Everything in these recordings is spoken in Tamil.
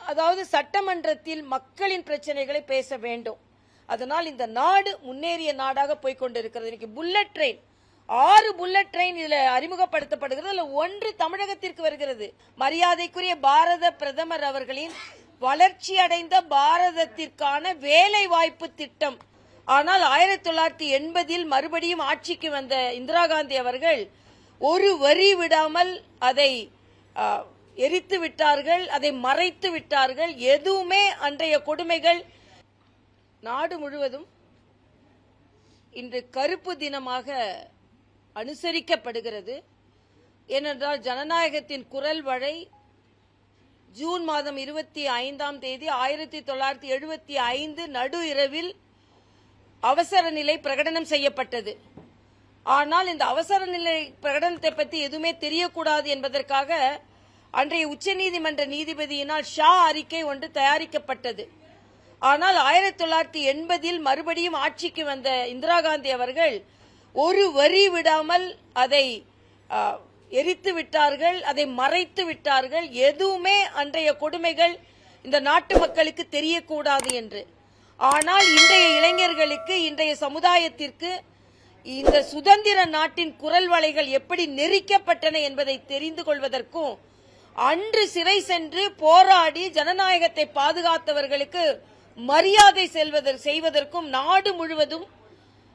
அதாவது சட்டமன்றத்தில் மக்களின் பிரச்சனைகளை பேச வேண்டும். அதனால் இந்த நாடு முன்னேறிய நாடாக போய்கொண்டிருக்கிறது. இன்னைக்கு புல்லட் ட்ரெயின் 6 புல்லட் ட்ரெயின் இதுல அறிமுகப்படுத்தப்படுகிறது. அதுல 1 தமிழகத்திற்கு வருகிறது. மரியாதைக்குரிய பாரத பிரதமர் அவர்களின் வளர்ச்சி அடைந்த பாரதத்திற்கான வேலை வாய்ப்பு திட்டம். ஆனால் 1980 மறுபடியும் ஆட்சிக்கு வந்த இந்திரா காந்தி அவர்கள் ஒரு வரி விடாமல் அதை எரித்து விட்டார்கள், அதை மறைத்து விட்டார்கள். எதுவுமே அன்றைய கொடுமைகள். நாடு முழுவதும் இன்று கருப்பு தினமாக அனுசரிக்கப்படுகிறது. ஏனென்றால் ஜனநாயகத்தின் குரல் வழை ஜூன் மாதம் 25ஆம் தேதி 1975 நடு இரவில் அவசர நிலை பிரகடனம் செய்யப்பட்டது. ஆனால் இந்த அவசர நிலை பிரகடனத்தை பற்றி எதுவுமே தெரியக்கூடாது என்பதற்காக அன்றைய உச்சநீதிமன்ற நீதிபதியினால் ஷா அறிக்கை ஒன்று தயாரிக்கப்பட்டது. ஆனால் 1980 மறுபடியும் ஆட்சிக்கு வந்த இந்திரா காந்தி அவர்கள் ஒரு வரி விடாமல் அதை எரித்து விட்டார்கள், அதை மறைத்து விட்டார்கள். எதுவுமே அன்றைய கொடுமைகள் இந்த நாட்டு மக்களுக்கு தெரியக்கூடாது என்று. ஆனால் இன்றைய இளைஞர்களுக்கு, இன்றைய சமுதாயத்திற்கு இந்த சுதந்திர நாட்டின் குரல் வளைகள் எப்படி நெரிக்கப்பட்டன என்பதை தெரிந்து கொள்வதற்கும், அன்று சிறை சென்று போராடி ஜனநாயகத்தை பாதுகாத்தவர்களுக்கு மரியாதை செய்வதற்கும் நாடு முழுவதும்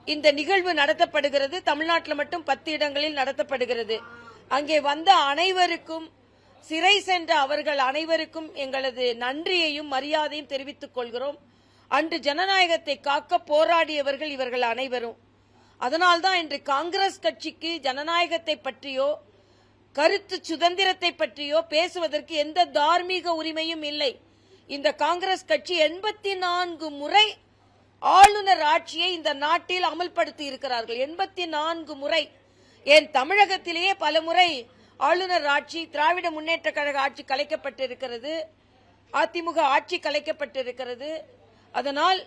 இந்த நிகழ்வு நடத்தப்படுகிறது. தமிழ்நாட்டில் மட்டும் 10 இடங்களில் நடத்தப்படுகிறது. அங்கே வந்த அனைவருக்கும், சிறை சென்ற அவர்கள் அனைவருக்கும் எங்களது நன்றியையும் மரியாதையும் தெரிவித்துக் கொள்கிறோம். அன்று ஜனநாயகத்தை காக்க போராடியவர்கள் இவர்கள் அனைவரும். அதனால்தான் இன்று காங்கிரஸ் கட்சிக்கு ஜனநாயகத்தை பற்றியோ கருத்து சுதந்திரத்தை பற்றியோ பேசுவதற்கு எந்த தார்மீக உரிமையும் இல்லை. இந்த காங்கிரஸ் கட்சி 84 முறை ஆளுநர் ஆட்சியை இந்த நாட்டில் அமல்படுத்தி இருக்கிறார்கள். 84 முறை. ஏன் தமிழகத்திலேயே பல முறை ஆளுநர் ஆட்சி, திராவிட முன்னேற்ற கழக ஆட்சி கலைக்கப்பட்டிருக்கிறது, அதிமுக ஆட்சி கலைக்கப்பட்டிருக்கிறது. அதனால்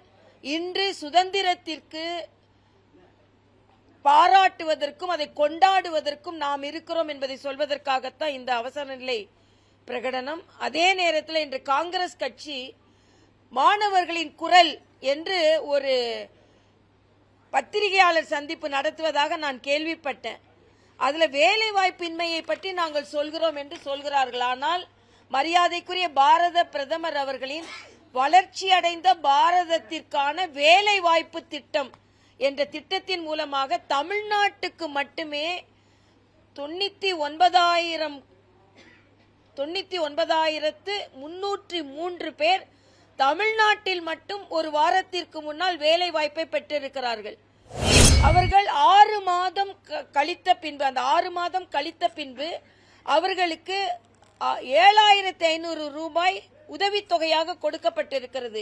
இன்று சுதந்திரத்திற்கு பாராட்டுவதற்கும் அதை கொண்டாடுவதற்கும் நாம் இருக்கிறோம் என்பதை சொல்வதற்காகத்தான் இந்த அவசர நிலை பிரகடனம். அதே நேரத்தில் இன்று காங்கிரஸ் கட்சி மாணவர்களின் குரல் என்று ஒரு பத்திரிகையாளர் சந்திப்பு நடத்துவதாக நான் கேள்விப்பட்டேன். அதுல வேலை வாய்ப்பின்மையை பற்றி நாங்கள் சொல்கிறோம் என்று சொல்கிறார்கள். ஆனால் மரியாதைக்குரிய பாரத பிரதமர் அவர்களின் வளர்ச்சி அடைந்த பாரதத்திற்கான வேலை வாய்ப்பு திட்டம் என்ற திட்டத்தின் மூலமாக தமிழ்நாட்டுக்கு மட்டுமே 99,303 பேர் தமிழ்நாட்டில் மட்டும் ஒரு வாரத்திற்கு முன்னால் வேலை வாய்ப்பை பெற்றிருக்கிறார்கள். அவர்கள் 6 மாதம் கழித்த பின்பு, அந்த 6 மாதம் கழித்த பின்பு அவர்களுக்கு 7,500 ரூபாய் உதவித்தொகையாக கொடுக்கப்பட்டிருக்கிறது.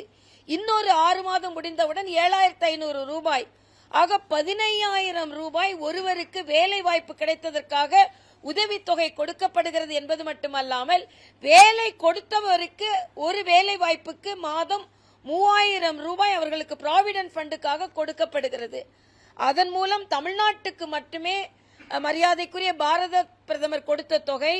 இன்னொரு 6 மாதம் முடிந்தவுடன் 7,500 ரூபாய் ஆக 15,000 ரூபாய் ஒருவருக்கு வேலை வாய்ப்பு கிடைத்ததற்காக உதவித்தொகை கொடுக்கப்படுகிறது என்பது மட்டுமல்லாமல், வேலை கொடுத்தவருக்கு ஒரு வேலை வாய்ப்புக்கு மாதம் 3,000 ரூபாய் அவர்களுக்கு ப்ராவிடன்ட் ஃபண்டுக்காக கொடுக்கப்படுகிறது. அதன் மூலம் தமிழ்நாட்டுக்கு மட்டுமே மரியாதைக்குரிய பாரத பிரதமர் கொடுத்த தொகை,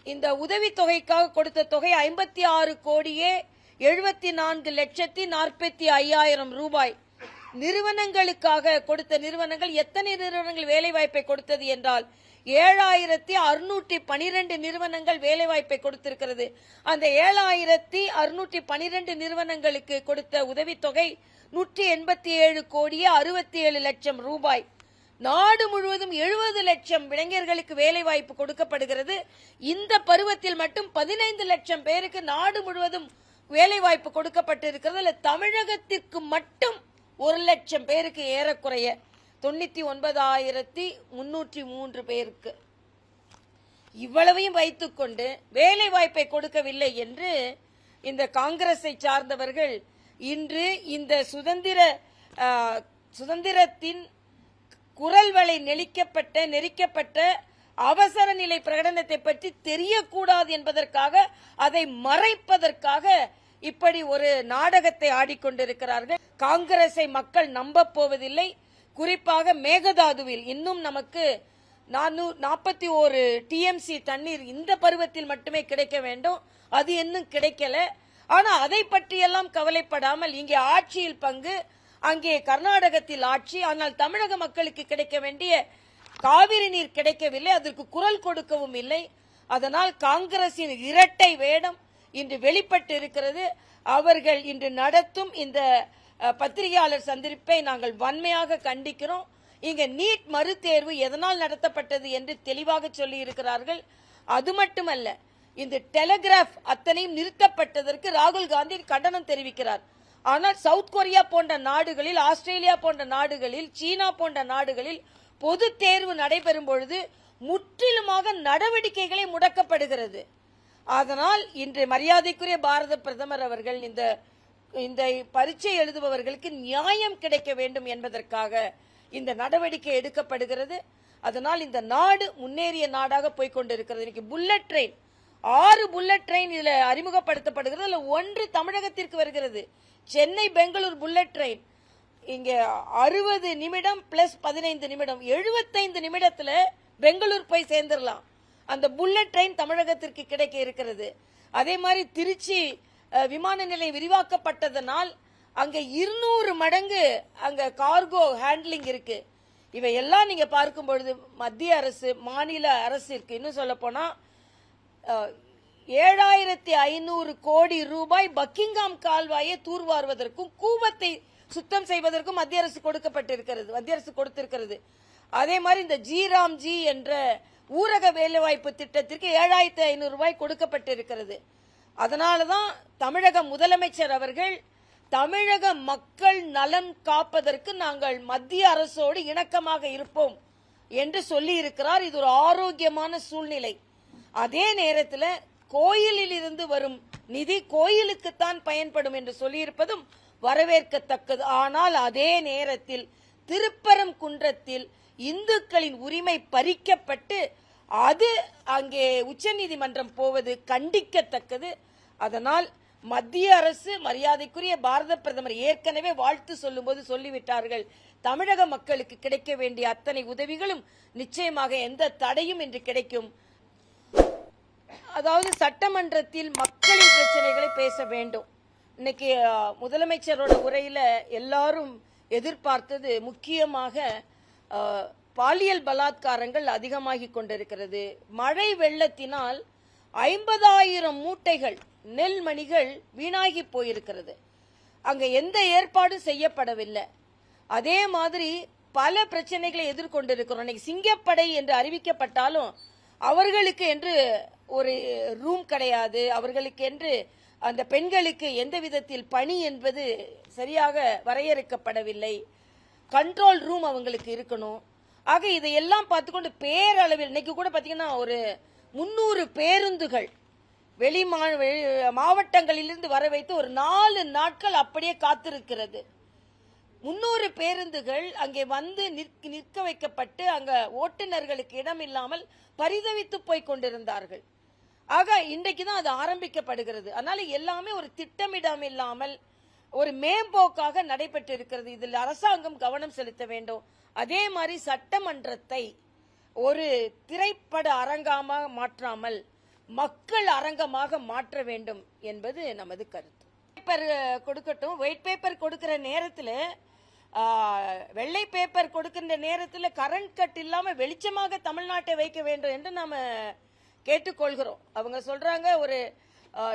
இந்த உதவித்தொகைக்காக கொடுத்த தொகை 56,74,45,00,000 ரூபாய். நிறுவனங்களுக்காக கொடுத்த நிறுவனங்கள் எத்தனை நிறுவனங்கள் வேலை வாய்ப்பை கொடுத்தது என்றால் 7,612 நிறுவனங்கள் வேலை வாய்ப்பை கொடுத்திருக்கிறது. அந்த 7,612 நிறுவனங்களுக்கு கொடுத்த உதவித்தொகை 187,67,00,000 ரூபாய். நாடு முழுவதும் 70 லட்சம் இளைஞர்களுக்கு வேலை வாய்ப்பு கொடுக்கப்படுகிறது. இந்த பருவத்தில் மட்டும் 15 லட்சம் பேருக்கு நாடு முழுவதும் வேலை வாய்ப்பு கொடுக்கப்பட்டிருக்கிறது. தமிழகத்திற்கு மட்டும் 1 லட்சம் பேருக்கு, ஏறக்குறைய 99,303 பேருக்கு. இவ்வளவையும் வைத்துக்கொண்டு வேலை வாய்ப்பை கொடுக்கவில்லை என்று இந்த காங்கிரஸை சார்ந்தவர்கள் இன்று இந்த சுதந்திரத்தின் குரல் வளை நெரிக்கப்பட்ட அவசர நிலை பிரகடனத்தை பற்றி தெரியக்கூடாது என்பதற்காக, அதை மறைப்பதற்காக இப்படி ஒரு நாடகத்தை ஆடிக்கொண்டிருக்கிறார்கள். காங்கிரஸை மக்கள் நம்ப போவதில்லை. குறிப்பாக மேகதாதுவில் இன்னும் நமக்கு 441 TMC தண்ணீர் இந்த பருவத்தில் மட்டுமே கிடைக்க வேண்டும். அது இன்னும் கிடைக்கல. ஆனா அதை பற்றியெல்லாம் கவலைப்படாமல் இங்கே ஆட்சியில் பங்கு, அங்கே கர்நாடகத்தில் ஆட்சி, ஆனால் தமிழக மக்களுக்கு கிடைக்க வேண்டிய காவிரி நீர் கிடைக்கவில்லை, அதற்கு குரல் கொடுக்கவும் இல்லை. அதனால் காங்கிரசின் இரட்டை வேடம் இன்று வெளிப்பட்டு இருக்கிறது. அவர்கள் இன்று நடத்தும் இந்த பத்திரிகையாளர் சந்திப்பை நாங்கள் வன்மையாக கண்டிக்கிறோம். இங்க நீட் மறுதேர்வு எதனால் நடத்தப்பட்டது என்று தெளிவாக சொல்லி இருக்கிறார்கள். அது மட்டுமல்ல, இந்த டெலிகிராஃப் அத்தனையும் நிறுத்தப்பட்டதற்கு ராகுல் காந்தி கண்டனம் தெரிவிக்கிறார். ஆனால் சவுத் கொரியா போன்ற நாடுகளில், ஆஸ்திரேலியா போன்ற நாடுகளில், சீனா போன்ற நாடுகளில் பொது தேர்வு நடைபெறும் பொழுது முற்றிலுமாக நடவடிக்கைகளை முடக்கப்படுகிறது. அதனால் இன்று மரியாதைக்குரிய பாரத பிரதமர் அவர்கள் இந்த பரீட்சை எழுதுபவர்களுக்கு நியாயம் கிடைக்க வேண்டும் என்பதற்காக இந்த நடவடிக்கை எடுக்கப்படுகிறது. அதனால் இந்த நாடு முன்னேறிய நாடாக போய்கொண்டிருக்கிறது. இன்னைக்கு புல்லட் ட்ரெயின் 6 புல்லட் ட்ரெயின் இதுல அறிமுகப்படுத்தப்படுகிறது. அதுல 1 தமிழகத்திற்கு வருகிறது. சென்னை பெங்களூர் புல்லட் ட்ரெயின் இங்க 60 நிமிடம் பிளஸ் 15 நிமிடம் 75 நிமிடத்துல பெங்களூர் போய் சேர்ந்துடலாம். அந்த புல்லட் ட்ரெயின் தமிழகத்திற்கு கிடைக்க இருக்கிறது. அதே மாதிரி திருச்சி விமான நிலையம் விரிவாக்கப்பட்டதனால் அங்க 200 மடங்கு அங்க கார்கோ ஹேண்ட்லிங் இருக்கு. இவையெல்லாம் நீங்க பார்க்கும் பொழுது மத்திய அரசு, மாநில அரசு இருக்கு. இன்னும் சொல்ல போனா 7500 கோடி ரூபாய் பக்கிங்காம் கால்வாயை தூர்வாருவதற்கும் கூவத்தை சுத்தம் செய்வதற்கும் மத்திய அரசு கொடுத்திருக்கிறது. அதே மாதிரி இந்த ஜி என்ற ஊரக வேலைவாய்ப்பு திட்டத்திற்கு 7500 ரூபாய் கொடுக்கப்பட்டிருக்கிறது. அதனாலதான் தமிழக முதலமைச்சர் அவர்கள் தமிழக மக்கள் நலன் காப்பதற்கு நாங்கள் மத்திய அரசோடு இணக்கமாக இருப்போம் என்று சொல்லி இருக்கிறார். இது ஒரு ஆரோக்கியமான சூழ்நிலை. அதே நேரத்தில் கோயிலில் இருந்து வரும் நிதி கோயிலுக்குத்தான் பயன்படும் என்று சொல்லியிருப்பதும் வரவேற்கத்தக்கது. ஆனால் அதே நேரத்தில் திருப்பரங்குன்றத்தில் இந்துக்களின் உரிமை பறிக்கப்பட்டு அது அங்கே உச்சநீதிமன்றம் போவது கண்டிக்கத்தக்கது. அதனால் மத்திய அரசு, மரியாதைக்குரிய பாரத பிரதமர் ஏற்கனவே வாழ்த்து சொல்லும்போது சொல்லிவிட்டார்கள், தமிழக மக்களுக்கு கிடைக்க வேண்டிய அத்தனை உதவிகளும் நிச்சயமாக எந்த தடையும் இன்று கிடைக்கும். அதாவது சட்டமன்றத்தில் மக்களின் பிரச்சனைகளை பேச வேண்டும். இன்னைக்கு முதலமைச்சரோட உரையில எல்லாரும் எதிர்பார்த்தது முக்கியமாக பாலியல் பலாத்காரங்கள் அதிகமாகி கொண்டிருக்கிறது. மழை வெள்ளத்தினால் 50,000 மூட்டைகள் நெல்மணிகள் வீணாகி போயிருக்கிறது. அங்க எந்த ஏற்பாடு செய்யப்படவில்லை. அதே மாதிரி பல பிரச்சனைகளை எதிர்கொண்டிருக்கிறோம். இன்னைக்கு சிங்கப்படை என்று அறிவிக்கப்பட்டாலும் அவர்களுக்கு என்று ஒரு ரூம் கிடையாது. அவர்களுக்கு என்று அந்த பெண்களுக்கு எந்த விதத்தில் பணி என்பது சரியாக வரையறுக்கப்படவில்லை. கண்ட்ரோல் ரூம் அவங்களுக்கு இருக்கணும். ஆக இதையெல்லாம் பார்த்துக்கொண்டு பேரளவில் இன்னைக்கு கூட பாத்தீங்கன்னா ஒரு 300 பேருந்துகள் வெளி மாவட்டங்களிலிருந்து வர வைத்து ஒரு 4 நாட்கள் அப்படியே காத்திருக்கிறது. 300 பேருந்துகள் அங்கே வந்து நிற்க வைக்கப்பட்டு அங்க ஓட்டுநர்களுக்கு இடம் இல்லாமல் பரிதவித்து போய் கொண்டிருந்தார்கள். ஆக இன்றைக்குதான் அது ஆரம்பிக்கப்படுகிறது. அதனால எல்லாமே ஒரு திட்டமிடம் இல்லாமல் ஒரு மேம்போக்காக நடைபெற்று இருக்கிறது. இதில் அரசாங்கம் கவனம் செலுத்த வேண்டும். அதே மாதிரி சட்டமன்றத்தை ஒரு திரைப்பட அரங்கமாக மாற்றாமல் மக்கள் அரங்கமாக மாற்ற வேண்டும் என்பது நமது கருத்து. பேப்பர் கொடுக்கட்டும். ஒயிட் பேப்பர் கொடுக்கிற நேரத்தில், வெள்ளை பேப்பர் கொடுக்கின்ற நேரத்தில் கரண்ட் கட் இல்லாம வெளிச்சமாக தமிழ்நாட்டை வைக்க வேண்டும் என்று நாம கேட்டுக்கொள்கிறோம். அவங்க சொல்றாங்க ஒரு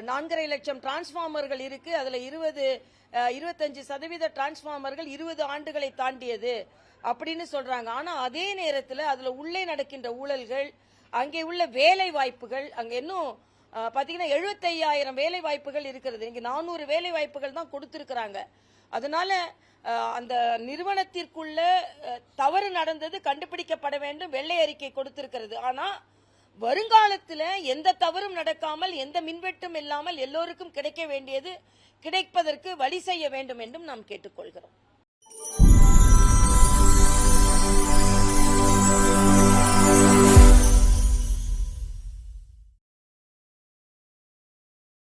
4.5 லட்சம் டிரான்ஸ்பார்மர்கள் இருக்கு, அதுல 25% டிரான்ஸ்பார்மர்கள் 20 ஆண்டுகளை தாண்டியது அப்படின்னு சொல்றாங்க. ஆனா அதே நேரத்தில் அதுல உள்ளே நடக்கின்ற ஊழல்கள், அங்கே உள்ள வேலை வாய்ப்புகள், அங்க இன்னும் பாத்தீங்கன்னா 75,000 வேலை வாய்ப்புகள் இருக்கிறது. இங்க 400 வேலை வாய்ப்புகள் தான் கொடுத்திருக்கிறாங்க. அதனால அந்த நிறுவனத்திற்குள்ள தவறு நடந்தது கண்டுபிடிக்கப்பட வேண்டும், வெள்ளை அறிக்கை கொடுத்திருக்கிறது. ஆனா வருங்காலத்தில் எந்த தவறும் நடக்காமல், எந்த மின்வெட்டும் இல்லாமல் எல்லோருக்கும் கிடைக்க வேண்டியது கிடைப்பதற்கு வழி செய்ய வேண்டும் என்றும் நாம் கேட்டுக்கொள்கிறோம்.